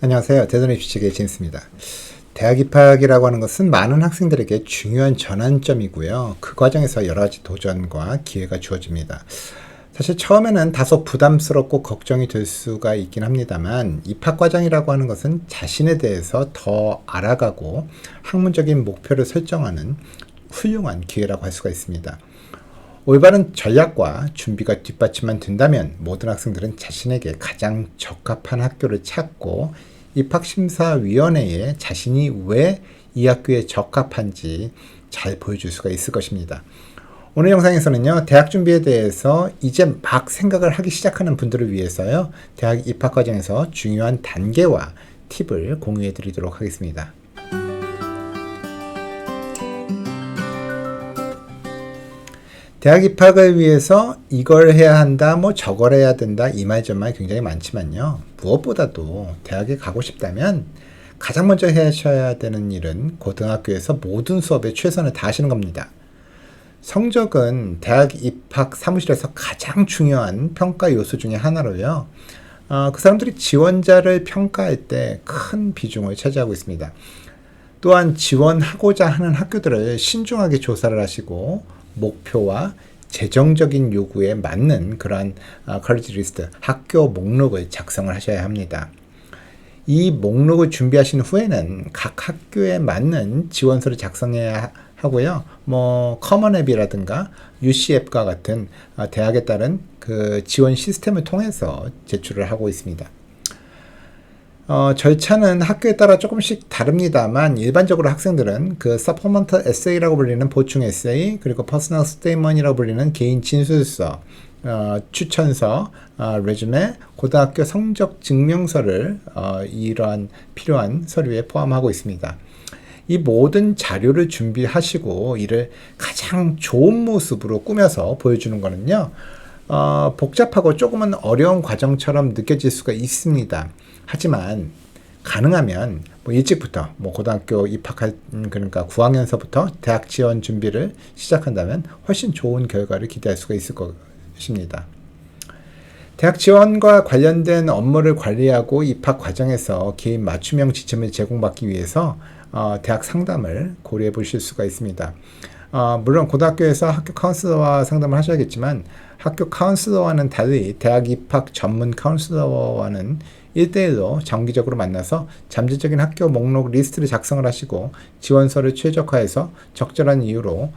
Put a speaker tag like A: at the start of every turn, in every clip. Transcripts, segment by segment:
A: 안녕하세요. 대전의 주식의 제임스입니다. 대학 입학이라고 하는 것은 많은 학생들에게 중요한 전환점이고요. 그 과정에서 여러 가지 도전과 기회가 주어집니다. 사실 처음에는 다소 부담스럽고 걱정이 될 수가 있긴 합니다만 입학 과정이라고 하는 것은 자신에 대해서 더 알아가고 학문적인 목표를 설정하는 훌륭한 기회라고 할 수가 있습니다. 올바른 전략과 준비가 뒷받침만 된다면 모든 학생들은 자신에게 가장 적합한 학교를 찾고 입학심사위원회에 자신이 왜 이 학교에 적합한지 잘 보여줄 수가 있을 것입니다. 오늘 영상에서는요, 대학 준비에 대해서 이제 막 생각을 하기 시작하는 분들을 위해서요, 대학 입학 과정에서 중요한 단계와 팁을 공유해 드리도록 하겠습니다. 대학 입학을 위해서 이걸 해야 한다, 저걸 해야 된다, 이 말 저 말 굉장히 많지만요. 무엇보다도 대학에 가고 싶다면 가장 먼저 하셔야 되는 일은 고등학교에서 모든 수업에 최선을 다하시는 겁니다. 성적은 대학 입학 사무실에서 가장 중요한 평가 요소 중에 하나로요. 그 사람들이 지원자를 평가할 때 큰 비중을 차지하고 있습니다. 또한 지원하고자 하는 학교들을 신중하게 조사를 하시고 목표와 재정적인 요구에 맞는 그러한 컬리지 리스트, 학교 목록을 작성을 하셔야 합니다. 이 목록을 준비하신 후에는 각 학교에 맞는 지원서를 작성해야 하고요. 커먼 앱이라든가 UC 앱과 같은 대학에 따른 그 지원 시스템을 통해서 제출을 하고 있습니다. 절차는 학교에 따라 조금씩 다릅니다만 일반적으로 학생들은 그 서포먼털 에세이라고 불리는 보충 에세이, 그리고 퍼스널 스테이먼이라고 불리는 개인 진술서, 추천서, 레주메, 고등학교 성적 증명서를 이러한 필요한 서류에 포함하고 있습니다. 이 모든 자료를 준비하시고 이를 가장 좋은 모습으로 꾸며서 보여주는 거는요, 복잡하고 조금은 어려운 과정처럼 느껴질 수가 있습니다. 하지만 가능하면 일찍부터 고등학교 입학할 그러니까 9학년서부터 대학 지원 준비를 시작한다면 훨씬 좋은 결과를 기대할 수가 있을 것입니다. 대학 지원과 관련된 업무를 관리하고 입학 과정에서 개인 맞춤형 지침을 제공받기 위해서 대학 상담을 고려해 보실 수가 있습니다. 물론 고등학교에서 학교 카운슬러와 상담을 하셔야겠지만 학교 카운슬러와는 달리 대학 입학 전문 카운슬러와는 1대1로 정기적으로 만나서 잠재적인 학교 목록 리스트를 작성을 하시고 지원서를 최적화해서 적절한 이유로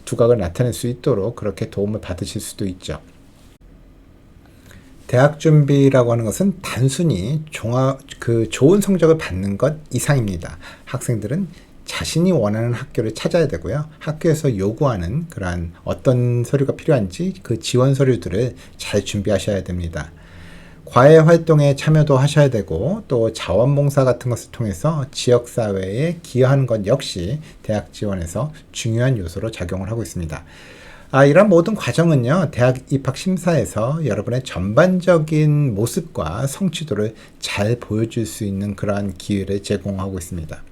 A: 두각을 나타낼 수 있도록 그렇게 도움을 받으실 수도 있죠. 대학 준비라고 하는 것은 단순히 좋은 성적을 받는 것 이상입니다. 학생들은 자신이 원하는 학교를 찾아야 되고요. 학교에서 요구하는 그러한 어떤 서류가 필요한지 그 지원 서류들을 잘 준비하셔야 됩니다. 과외 활동에 참여도 하셔야 되고 또 자원봉사 같은 것을 통해서 지역사회에 기여하는 것 역시 대학 지원에서 중요한 요소로 작용을 하고 있습니다. 이런 모든 과정은요, 대학 입학 심사에서 여러분의 전반적인 모습과 성취도를 잘 보여줄 수 있는 그러한 기회를 제공하고 있습니다.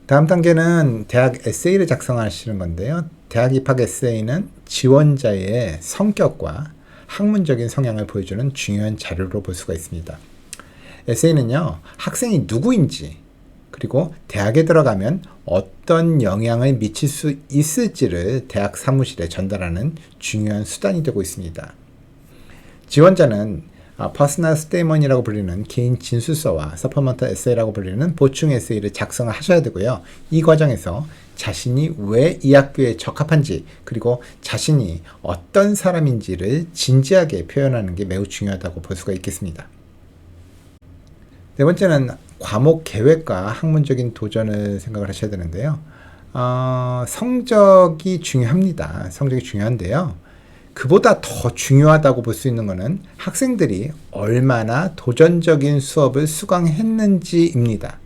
A: 다음 단계는 대학 에세이를 작성하시는 건데요. 대학 입학 에세이는 지원자의 성격과 학문적인 성향을 보여주는 중요한 자료로 볼 수가 있습니다. 에세이는요, 학생이 누구인지, 그리고 대학에 들어가면 어떤 영향을 미칠 수 있을지를 대학 사무실에 전달하는 중요한 수단이 되고 있습니다. 지원자는 퍼스널 스테이먼이라고 불리는 개인 진술서와 서포먼털 에세이라고 불리는 보충 에세이를 작성을 하셔야 되고요. 이 과정에서 자신이 왜 이 학교에 적합한지, 그리고 자신이 어떤 사람인지를 진지하게 표현하는 게 매우 중요하다고 볼 수가 있겠습니다. 네 번째는 과목 계획과 학문적인 도전을 생각을 하셔야 되는데요. 성적이 중요합니다. 성적이 중요한데요. 그보다 더 중요하다고 볼 수 있는 것은 학생들이 얼마나 도전적인 수업을 수강했는지입니다.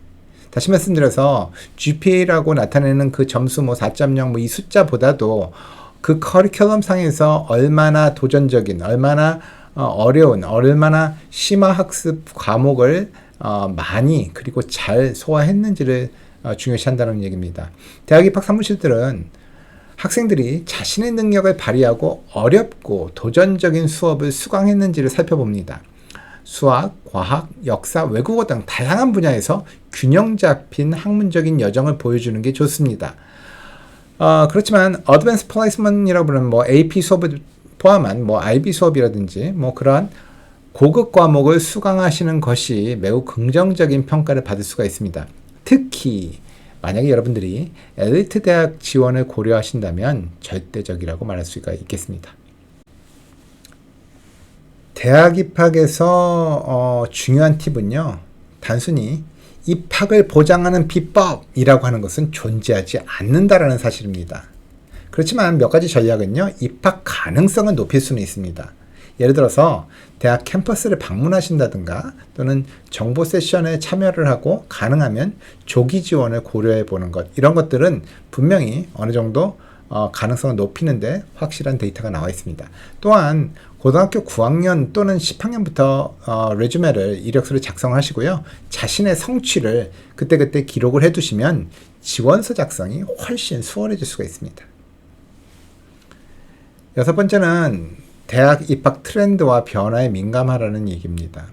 A: 다시 말씀드려서 GPA라고 나타내는 그 점수 4.0 이 숫자보다도 그 커리큘럼 상에서 얼마나 도전적인, 얼마나 어려운, 얼마나 심화학습 과목을 많이 그리고 잘 소화했는지를 중요시한다는 얘기입니다. 대학 입학 사무실들은 학생들이 자신의 능력을 발휘하고 어렵고 도전적인 수업을 수강했는지를 살펴봅니다. 수학, 과학, 역사, 외국어 등 다양한 분야에서 균형 잡힌 학문적인 여정을 보여주는 게 좋습니다. 그렇지만 어드밴스 플레이스먼트라고 부르는 뭐 AP 수업을 포함한 뭐 IB 수업이라든지 뭐 그러한 고급 과목을 수강하시는 것이 매우 긍정적인 평가를 받을 수가 있습니다. 특히 만약에 여러분들이 엘리트 대학 지원을 고려하신다면 절대적이라고 말할 수가 있겠습니다. 대학 입학에서 중요한 팁은요, 단순히 입학을 보장하는 비법이라고 하는 것은 존재하지 않는다라는 사실입니다. 그렇지만 몇 가지 전략은요, 입학 가능성을 높일 수는 있습니다. 예를 들어서 대학 캠퍼스를 방문하신다든가 또는 정보 세션에 참여를 하고 가능하면 조기 지원을 고려해 보는 것, 이런 것들은 분명히 어느 정도 가능성을 높이는데 확실한 데이터가 나와 있습니다. 또한 고등학교 9학년 또는 10학년부터 레주메를 이력서를 작성하시고요. 자신의 성취를 그때그때 기록을 해두시면 지원서 작성이 훨씬 수월해질 수가 있습니다. 여섯 번째는 대학 입학 트렌드와 변화에 민감하라는 얘기입니다.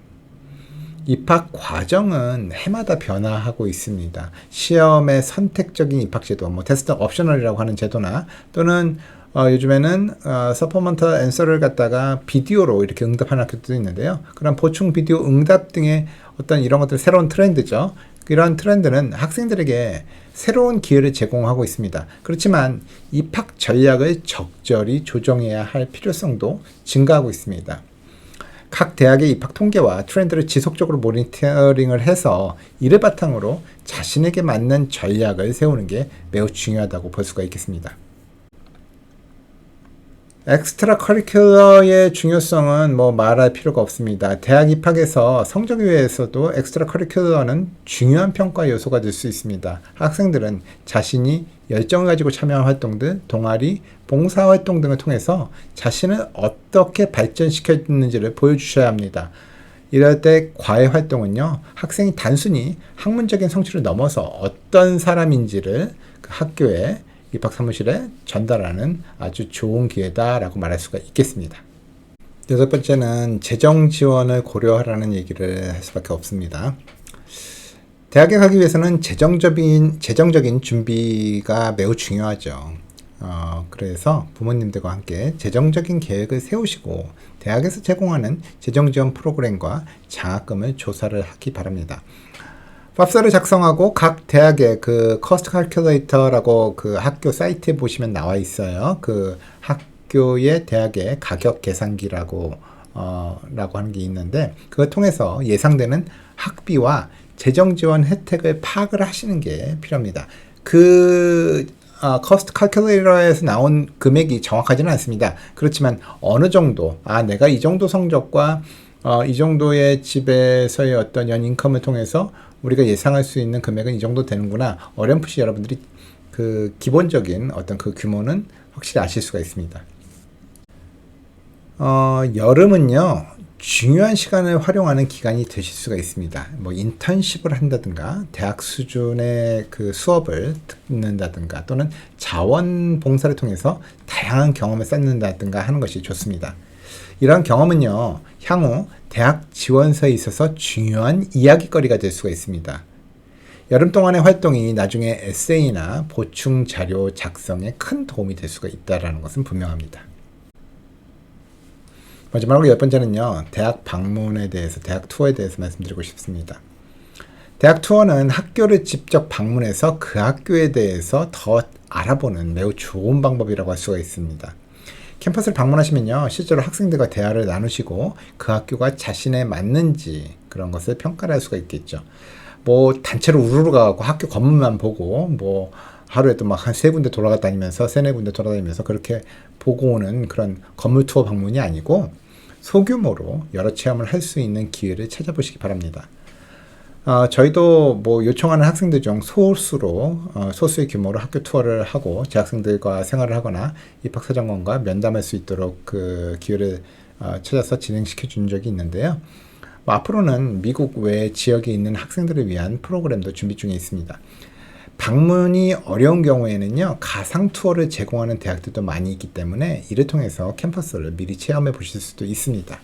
A: 입학 과정은 해마다 변화하고 있습니다. 시험의 선택적인 입학 제도, 뭐 테스트 옵셔널이라고 하는 제도나 또는 요즘에는 서포먼터 앤서를 갖다가 비디오로 이렇게 응답하는 학교도 있는데요. 그런 보충 비디오 응답 등의 어떤 이런 것들 새로운 트렌드죠. 이러한 트렌드는 학생들에게 새로운 기회를 제공하고 있습니다. 그렇지만 입학 전략을 적절히 조정해야 할 필요성도 증가하고 있습니다. 각 대학의 입학 통계와 트렌드를 지속적으로 모니터링을 해서 이를 바탕으로 자신에게 맞는 전략을 세우는 게 매우 중요하다고 볼 수가 있겠습니다. 엑스트라 커리큘러의 중요성은 뭐 말할 필요가 없습니다. 대학 입학에서 성적 이외에서도 엑스트라 커리큘러는 중요한 평가 요소가 될 수 있습니다. 학생들은 자신이 열정을 가지고 참여한 활동들, 동아리, 봉사활동 등을 통해서 자신을 어떻게 발전시켰는지를 보여주셔야 합니다. 이럴 때 과외 활동은요, 학생이 단순히 학문적인 성취를 넘어서 어떤 사람인지를 그 학교에 입학 사무실에 전달하는 아주 좋은 기회다라고 말할 수가 있겠습니다. 여섯 번째는 재정 지원을 고려하라는 얘기를 할 수밖에 없습니다. 대학에 가기 위해서는 재정적인 준비가 매우 중요하죠. 그래서 부모님들과 함께 재정적인 계획을 세우시고 대학에서 제공하는 재정 지원 프로그램과 장학금을 조사를 하기 바랍니다. 팝서를 작성하고 각 대학의 그 커스트 칼큘레이터라고 그 학교 사이트에 보시면 나와 있어요. 그 학교의 대학의 가격 계산기라고 라고 하는 게 있는데 그걸 통해서 예상되는 학비와 재정 지원 혜택을 파악을 하시는 게 필요합니다. 그 커스트 칼큘레이터에서 나온 금액이 정확하지는 않습니다. 그렇지만 어느 정도 내가 이 정도 성적과 이 정도의 집에서의 어떤 연 인컴을 통해서 우리가 예상할 수 있는 금액은 이 정도 되는구나. 어렴풋이 여러분들이 그 기본적인 어떤 그 규모는 확실히 아실 수가 있습니다. 여름은요, 중요한 시간을 활용하는 기간이 되실 수가 있습니다. 뭐 인턴십을 한다든가, 대학 수준의 그 수업을 듣는다든가, 또는 자원봉사를 통해서 다양한 경험을 쌓는다든가 하는 것이 좋습니다. 이러한 경험은요, 향후 대학 지원서에 있어서 중요한 이야기거리가 될 수가 있습니다. 여름 동안의 활동이 나중에 에세이나 보충 자료 작성에 큰 도움이 될 수가 있다는 것은 분명합니다. 마지막으로 열 번째는요, 대학 방문에 대해서, 대학 투어에 대해서 말씀드리고 싶습니다. 대학 투어는 학교를 직접 방문해서 그 학교에 대해서 더 알아보는 매우 좋은 방법이라고 할 수가 있습니다. 캠퍼스를 방문하시면요, 실제로 학생들과 대화를 나누시고 그 학교가 자신에 맞는지 그런 것을 평가를 할 수가 있겠죠. 뭐 단체로 우르르 가고 학교 건물만 보고 뭐 하루에도 막 한 3군데 돌아다니면서 3-4군데 돌아다니면서 그렇게 보고 오는 그런 건물 투어 방문이 아니고 소규모로 여러 체험을 할 수 있는 기회를 찾아보시기 바랍니다. 저희도 뭐 요청하는 학생들 중 소수의 규모로 학교 투어를 하고 재학생들과 생활을 하거나 입학사정관과 면담할 수 있도록 그 기회를 찾아서 진행시켜 준 적이 있는데요. 앞으로는 미국 외 지역에 있는 학생들을 위한 프로그램도 준비 중에 있습니다. 방문이 어려운 경우에는요, 가상 투어를 제공하는 대학들도 많이 있기 때문에 이를 통해서 캠퍼스를 미리 체험해 보실 수도 있습니다.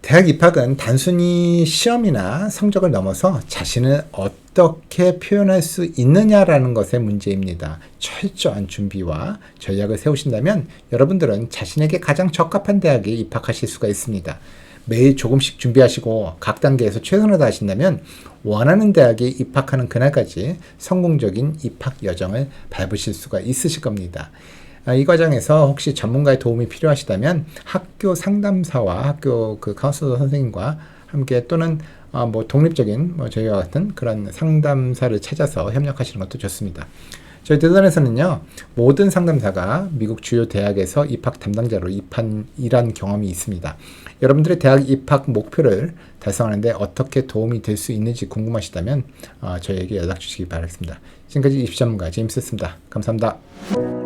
A: 대학 입학은 단순히 시험이나 성적을 넘어서 자신을 어떻게 표현할 수 있느냐라는 것의 문제입니다. 철저한 준비와 전략을 세우신다면 여러분들은 자신에게 가장 적합한 대학에 입학하실 수가 있습니다. 매일 조금씩 준비하시고 각 단계에서 최선을 다하신다면 원하는 대학에 입학하는 그날까지 성공적인 입학 여정을 밟으실 수가 있으실 겁니다. 이 과정에서 혹시 전문가의 도움이 필요하시다면 학교 상담사와 학교 그 카운슬러 선생님과 함께 또는 뭐 독립적인 저희와 같은 그런 상담사를 찾아서 협력하시는 것도 좋습니다. 저희 대전에서는요, 모든 상담사가 미국 주요 대학에서 입학 담당자로 일한 경험이 있습니다. 여러분들의 대학 입학 목표를 달성하는데 어떻게 도움이 될 수 있는지 궁금하시다면 저희에게 연락 주시기 바라겠습니다. 지금까지 입시 전문가 제임스였습니다. 감사합니다.